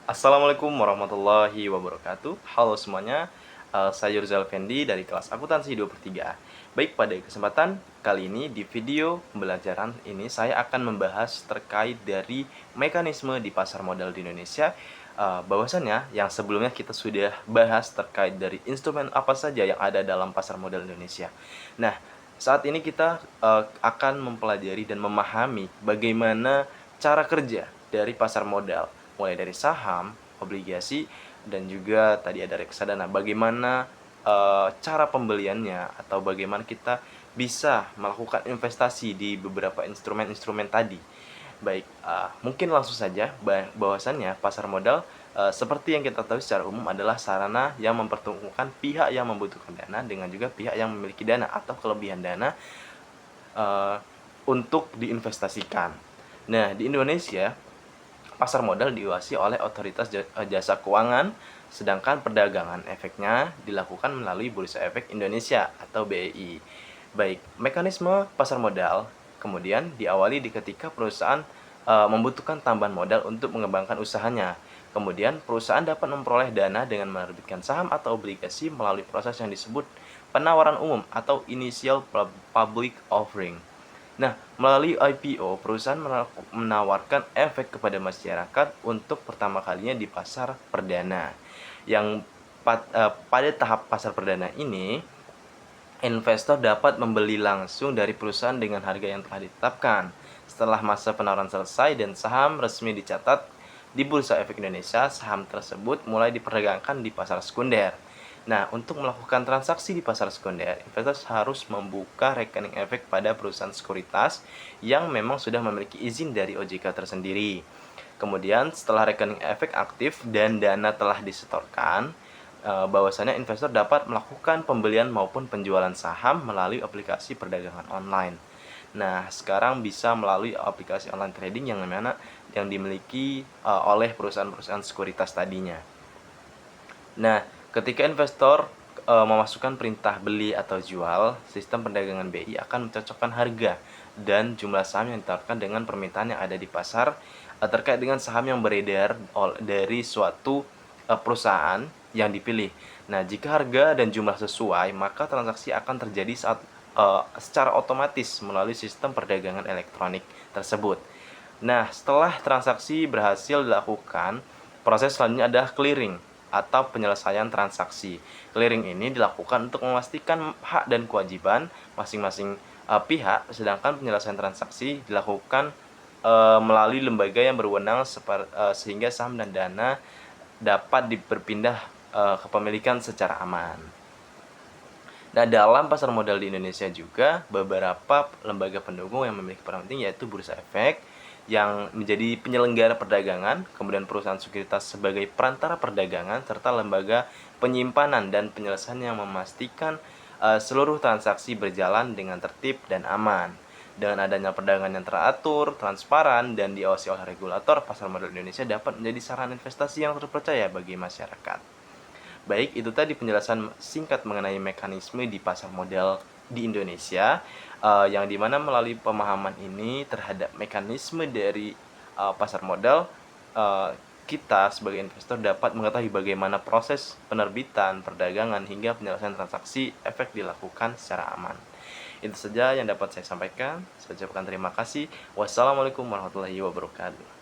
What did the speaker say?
Assalamualaikum warahmatullahi wabarakatuh. Halo semuanya, saya Yurzal Fendi dari kelas akuntansi 2/3. Baik, pada kesempatan kali ini di video pembelajaran ini saya akan membahas terkait dari mekanisme di pasar modal di Indonesia. Bahwasannya yang sebelumnya kita sudah bahas terkait dari instrumen apa saja yang ada dalam pasar modal Indonesia. Nah, saat ini kita akan mempelajari dan memahami bagaimana cara kerja dari pasar modal, mulai dari saham, obligasi, dan juga tadi ada reksadana. Bagaimana cara pembeliannya atau bagaimana kita bisa melakukan investasi di beberapa instrumen-instrumen tadi. Baik, mungkin langsung saja bahwasannya pasar modal seperti yang kita tahu secara umum adalah sarana yang mempertemukan pihak yang membutuhkan dana dengan juga pihak yang memiliki dana atau kelebihan dana uh, untuk diinvestasikan. Nah, di Indonesia pasar modal diawasi oleh otoritas jasa keuangan, sedangkan perdagangan efeknya dilakukan melalui Bursa Efek Indonesia atau BEI. Baik, mekanisme pasar modal kemudian diawali ketika perusahaan membutuhkan tambahan modal untuk mengembangkan usahanya. Kemudian perusahaan dapat memperoleh dana dengan menerbitkan saham atau obligasi melalui proses yang disebut penawaran umum atau initial public offering. Nah, melalui IPO, perusahaan menawarkan efek kepada masyarakat untuk pertama kalinya di pasar perdana. Yang pada tahap pasar perdana ini, investor dapat membeli langsung dari perusahaan dengan harga yang telah ditetapkan. Setelah masa penawaran selesai dan saham resmi dicatat di Bursa Efek Indonesia, saham tersebut mulai diperdagangkan di pasar sekunder. Nah, untuk melakukan transaksi di pasar sekunder, investor harus membuka rekening efek pada perusahaan sekuritas yang memang sudah memiliki izin dari OJK tersendiri. Kemudian, setelah rekening efek aktif dan dana telah disetorkan, bahwasanya investor dapat melakukan pembelian maupun penjualan saham melalui aplikasi perdagangan online. Nah, sekarang bisa melalui aplikasi online trading yang dimiliki oleh perusahaan-perusahaan sekuritas tadinya. Nah, ketika investor memasukkan perintah beli atau jual, sistem perdagangan BI akan mencocokkan harga dan jumlah saham yang ditawarkan dengan permintaan yang ada di pasar terkait dengan saham yang beredar dari suatu perusahaan yang dipilih. Nah, jika harga dan jumlah sesuai, maka transaksi akan terjadi secara otomatis melalui sistem perdagangan elektronik tersebut. Nah, setelah transaksi berhasil dilakukan, proses selanjutnya adalah clearing atau penyelesaian transaksi. Clearing ini dilakukan untuk memastikan hak dan kewajiban masing-masing pihak, sedangkan penyelesaian transaksi dilakukan melalui lembaga yang berwenang sehingga saham dan dana dapat berpindah kepemilikan secara aman. Nah, dalam pasar modal di Indonesia juga beberapa lembaga pendukung yang memiliki peran penting, yaitu Bursa Efek yang menjadi penyelenggara perdagangan, kemudian perusahaan sekuritas sebagai perantara perdagangan, serta lembaga penyimpanan dan penyelesaian yang memastikan seluruh transaksi berjalan dengan tertib dan aman. Dengan adanya perdagangan yang teratur, transparan, dan diawasi oleh regulator, pasar modal Indonesia dapat menjadi sarana investasi yang terpercaya bagi masyarakat. Baik, itu tadi penjelasan singkat mengenai mekanisme di pasar modal di Indonesia, yang dimana melalui pemahaman ini terhadap mekanisme dari pasar modal, kita sebagai investor dapat mengetahui bagaimana proses penerbitan, perdagangan, hingga penyelesaian transaksi efek dilakukan secara aman. Itu saja yang dapat saya sampaikan. Saya ucapkan terima kasih. Wassalamualaikum warahmatullahi wabarakatuh.